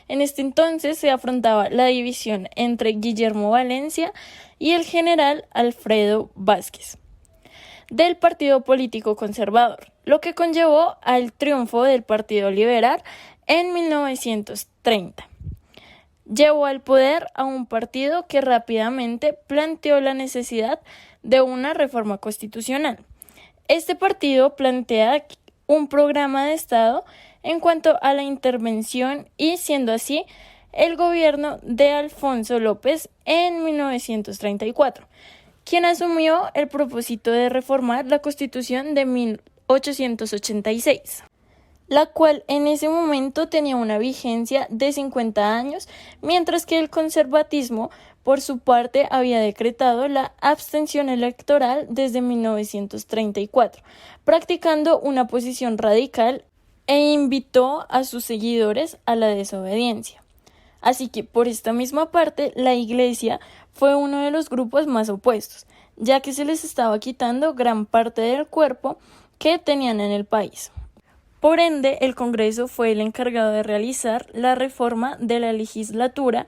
En este entonces se afrontaba la división entre Guillermo Valencia y el general Alfredo Vázquez del Partido Político Conservador, lo que conllevó al triunfo del Partido Liberal en 1930. Llevó al poder a un partido que rápidamente planteó la necesidad de una reforma constitucional. Este partido plantea un programa de Estado en cuanto a la intervención y, siendo así, el gobierno de Alfonso López en 1934, quien asumió el propósito de reformar la Constitución de 1886, la cual en ese momento tenía una vigencia de 50 años, mientras que el conservatismo, por su parte, había decretado la abstención electoral desde 1934, practicando una posición radical e invitó a sus seguidores a la desobediencia. Así que, por esta misma parte, la Iglesia fue uno de los grupos más opuestos, ya que se les estaba quitando gran parte del cuerpo que tenían en el país. Por ende, el Congreso fue el encargado de realizar la reforma de la legislatura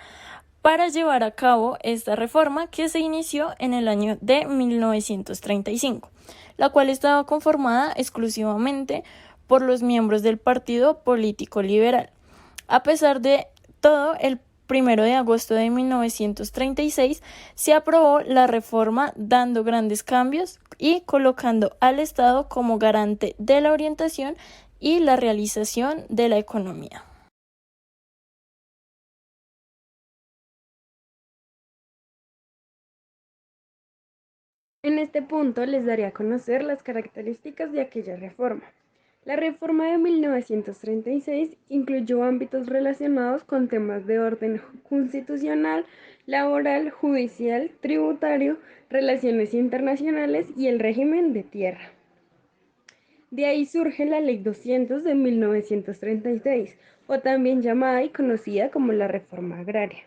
para llevar a cabo esta reforma, que se inició en el año de 1935, la cual estaba conformada exclusivamente por los miembros del Partido Político Liberal. A pesar de todo, el 1 de agosto de 1936 se aprobó la reforma, dando grandes cambios y colocando al Estado como garante de la orientación y la realización de la economía. En este punto les daré a conocer las características de aquella reforma. La reforma de 1936 incluyó ámbitos relacionados con temas de orden constitucional, laboral, judicial, tributario, relaciones internacionales y el régimen de tierra. De ahí surge la Ley 200 de 1936, o también llamada y conocida como la Reforma Agraria.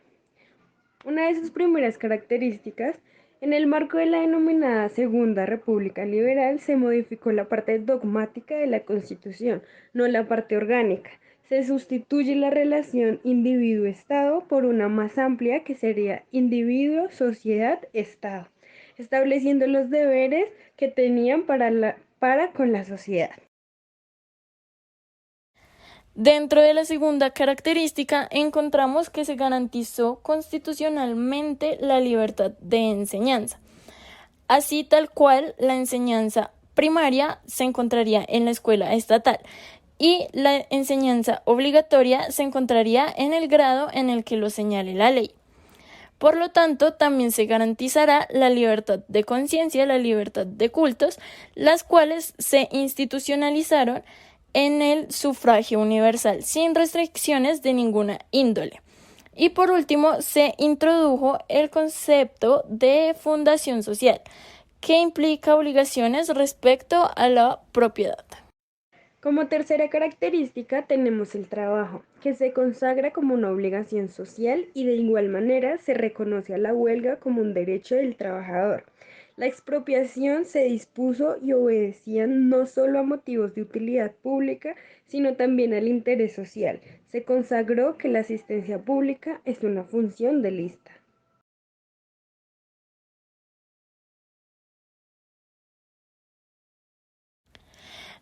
Una de sus primeras características, en el marco de la denominada Segunda República Liberal, se modificó la parte dogmática de la Constitución, no la parte orgánica. Se sustituye la relación individuo-Estado por una más amplia que sería individuo-sociedad-Estado, estableciendo los deberes que tenían para con la sociedad. Dentro de la segunda característica encontramos que se garantizó constitucionalmente la libertad de enseñanza. Así tal cual, la enseñanza primaria se encontraría en la escuela estatal y la enseñanza obligatoria se encontraría en el grado en el que lo señale la ley. Por lo tanto, también se garantizará la libertad de conciencia, la libertad de cultos, las cuales se institucionalizaron en el sufragio universal, sin restricciones de ninguna índole. Y por último, se introdujo el concepto de fundación social, que implica obligaciones respecto a la propiedad. Como tercera característica tenemos el trabajo, que se consagra como una obligación social y de igual manera se reconoce a la huelga como un derecho del trabajador. La expropiación se dispuso y obedecía no solo a motivos de utilidad pública, sino también al interés social. Se consagró que la asistencia pública es una función del Estado.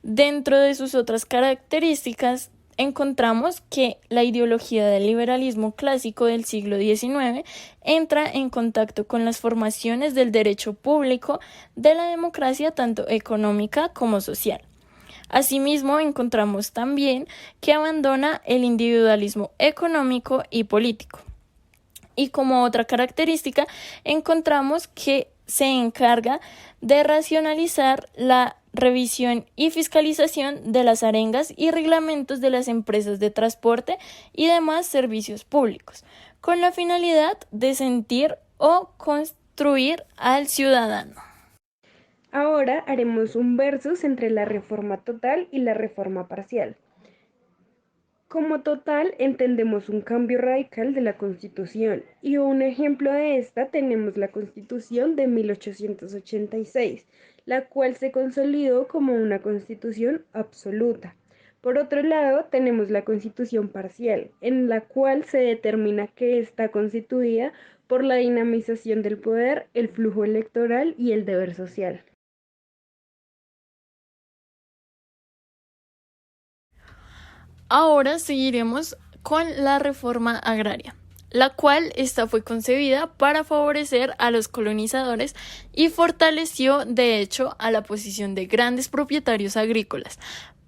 Dentro de sus otras características, encontramos que la ideología del liberalismo clásico del siglo XIX entra en contacto con las formaciones del derecho público, de la democracia tanto económica como social. Asimismo, encontramos también que abandona el individualismo económico y político. Y como otra característica, encontramos que se encarga de racionalizar la revisión y fiscalización de las arengas y reglamentos de las empresas de transporte y demás servicios públicos, con la finalidad de sentir o construir al ciudadano. Ahora haremos un versus entre la reforma total y la reforma parcial. Como total entendemos un cambio radical de la Constitución y un ejemplo de esta tenemos la Constitución de 1886, la cual se consolidó como una Constitución absoluta. Por otro lado, tenemos la constitución parcial, en la cual se determina que está constituida por la dinamización del poder, el flujo electoral y el deber social. Ahora seguiremos con la reforma agraria, la cual esta fue concebida para favorecer a los colonizadores y fortaleció de hecho a la posición de grandes propietarios agrícolas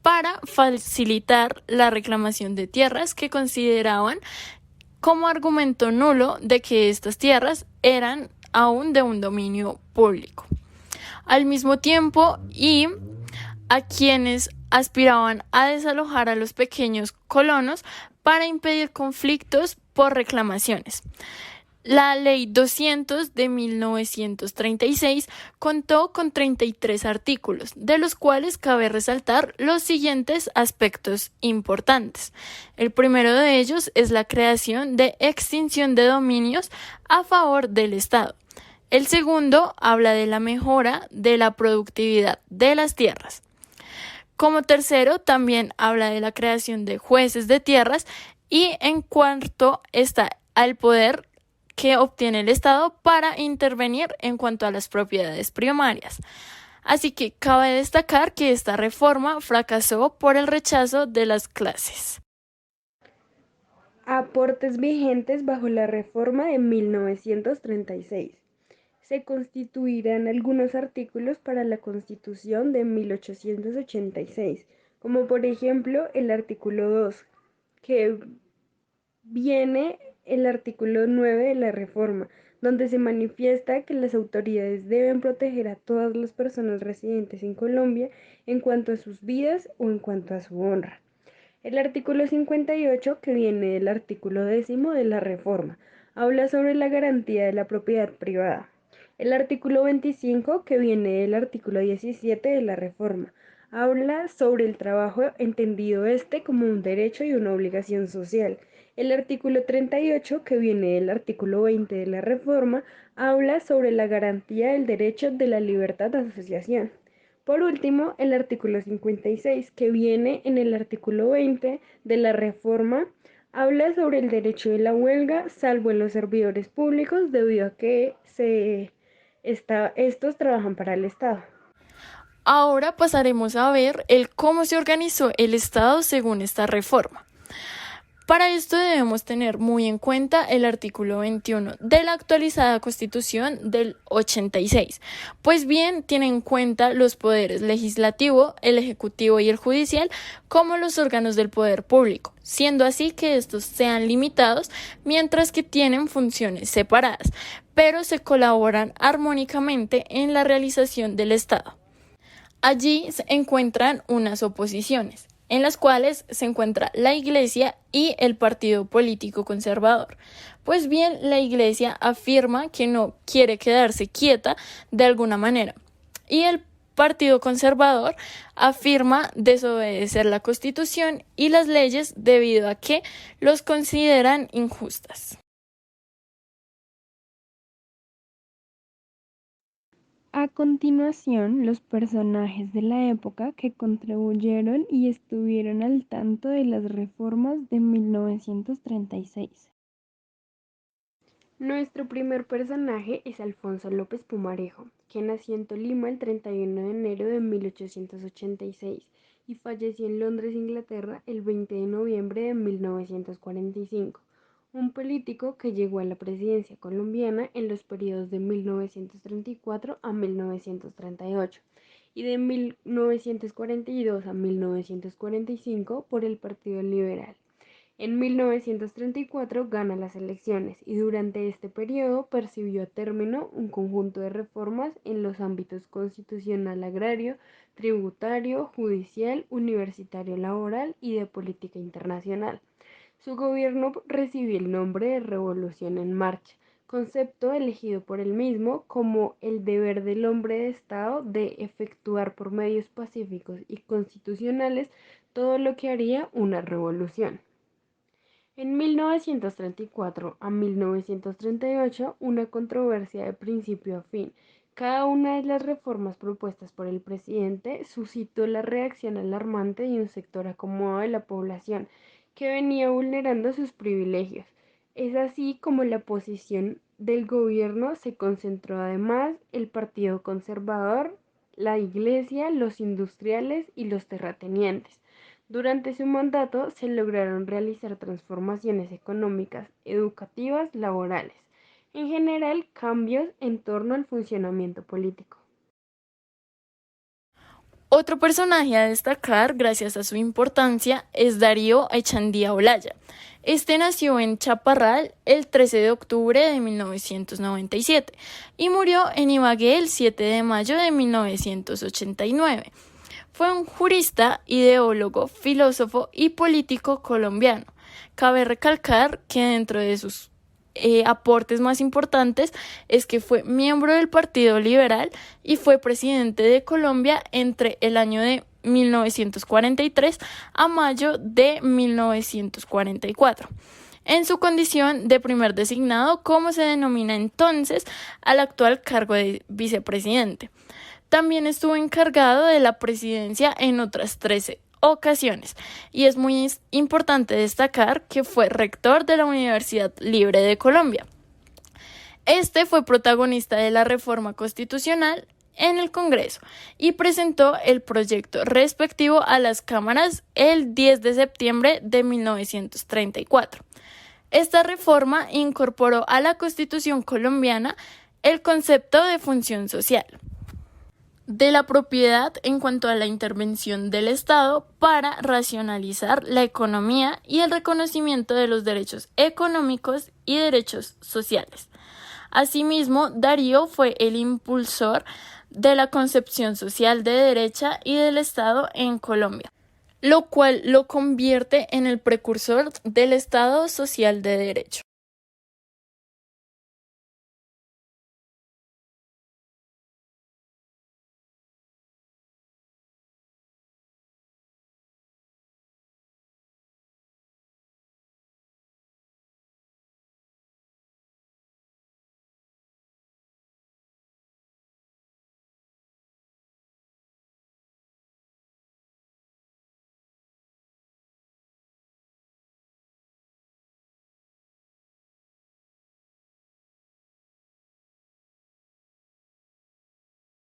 para facilitar la reclamación de tierras que consideraban como argumento nulo de que estas tierras eran aún de un dominio público. Al mismo tiempo, y a quienes aspiraban a desalojar a los pequeños colonos para impedir conflictos por reclamaciones. La Ley 200 de 1936 contó con 33 artículos, de los cuales cabe resaltar los siguientes aspectos importantes. El primero de ellos es la creación de extinción de dominios a favor del Estado. El segundo habla de la mejora de la productividad de las tierras. Como tercero, también habla de la creación de jueces de tierras y en cuarto está el poder que obtiene el Estado para intervenir en cuanto a las propiedades primarias. Así que cabe destacar que esta reforma fracasó por el rechazo de las clases. Aportes vigentes bajo la reforma de 1936. Se constituirán algunos artículos para la Constitución de 1886, como por ejemplo el artículo 2, que viene el artículo 9 de la reforma, donde se manifiesta que las autoridades deben proteger a todas las personas residentes en Colombia en cuanto a sus vidas o en cuanto a su honra. El artículo 58, que viene del artículo 10 de la reforma, habla sobre la garantía de la propiedad privada. El artículo 25, que viene del artículo 17 de la reforma, habla sobre el trabajo, entendido este como un derecho y una obligación social. El artículo 38, que viene del artículo 20 de la reforma, habla sobre la garantía del derecho de la libertad de asociación. Por último, el artículo 56, que viene en el artículo 20 de la reforma, habla sobre el derecho de la huelga, salvo en los servidores públicos, debido a que estos trabajan para el Estado. Ahora pasaremos a ver cómo se organizó el Estado según esta reforma. Para esto debemos tener muy en cuenta el artículo 21 de la actualizada Constitución del 86, pues bien tiene en cuenta los poderes legislativo, el ejecutivo y el judicial como los órganos del poder público, siendo así que estos sean limitados mientras que tienen funciones separadas, pero se colaboran armónicamente en la realización del Estado. Allí se encuentran unas oposiciones, en las cuales se encuentra la Iglesia y el Partido Político Conservador. Pues bien, la Iglesia afirma que no quiere quedarse quieta de alguna manera, y el Partido Conservador afirma desobedecer la Constitución y las leyes debido a que los consideran injustas. A continuación, los personajes de la época que contribuyeron y estuvieron al tanto de las reformas de 1936. Nuestro primer personaje es Alfonso López Pumarejo, que nació en Tolima el 31 de enero de 1886 y falleció en Londres, Inglaterra, el 20 de noviembre de 1945. Un político que llegó a la presidencia colombiana en los periodos de 1934 a 1938 y de 1942 a 1945 por el Partido Liberal. En 1934 gana las elecciones y durante este periodo percibió a término un conjunto de reformas en los ámbitos constitucional, agrario, tributario, judicial, universitario, laboral y de política internacional. Su gobierno recibió el nombre de Revolución en Marcha, concepto elegido por él mismo como el deber del hombre de Estado de efectuar por medios pacíficos y constitucionales todo lo que haría una revolución. En 1934 a 1938, una controversia de principio a fin Cada una de las reformas propuestas por el presidente suscitó la reacción alarmante de un sector acomodado de la población que venía vulnerando sus privilegios. Es así como la posición del gobierno se concentró además el Partido Conservador, la Iglesia, los industriales y los terratenientes. Durante su mandato se lograron realizar transformaciones económicas, educativas, laborales. En general, cambios en torno al funcionamiento político. Otro personaje a destacar, gracias a su importancia, es Darío Echeandía Olaya. Este nació en Chaparral el 13 de octubre de 1997 y murió en Ibagué el 7 de mayo de 1989. Fue un jurista, ideólogo, filósofo y político colombiano. Cabe recalcar que dentro de sus aportes más importantes es que fue miembro del Partido Liberal y fue presidente de Colombia entre el año de 1943 a mayo de 1944. En su condición de primer designado, como se denomina entonces al actual cargo de vicepresidente. También estuvo encargado de la presidencia en otras 13 ocasiones y es muy importante destacar que fue rector de la Universidad Libre de Colombia. Este fue protagonista de la reforma constitucional en el Congreso y presentó el proyecto respectivo a las cámaras el 10 de septiembre de 1934. Esta reforma incorporó a la Constitución colombiana el concepto de función social, de la propiedad en cuanto a la intervención del Estado para racionalizar la economía y el reconocimiento de los derechos económicos y derechos sociales. Asimismo, Darío fue el impulsor de la concepción social de derecha y del Estado en Colombia, lo cual lo convierte en el precursor del Estado social de derecho.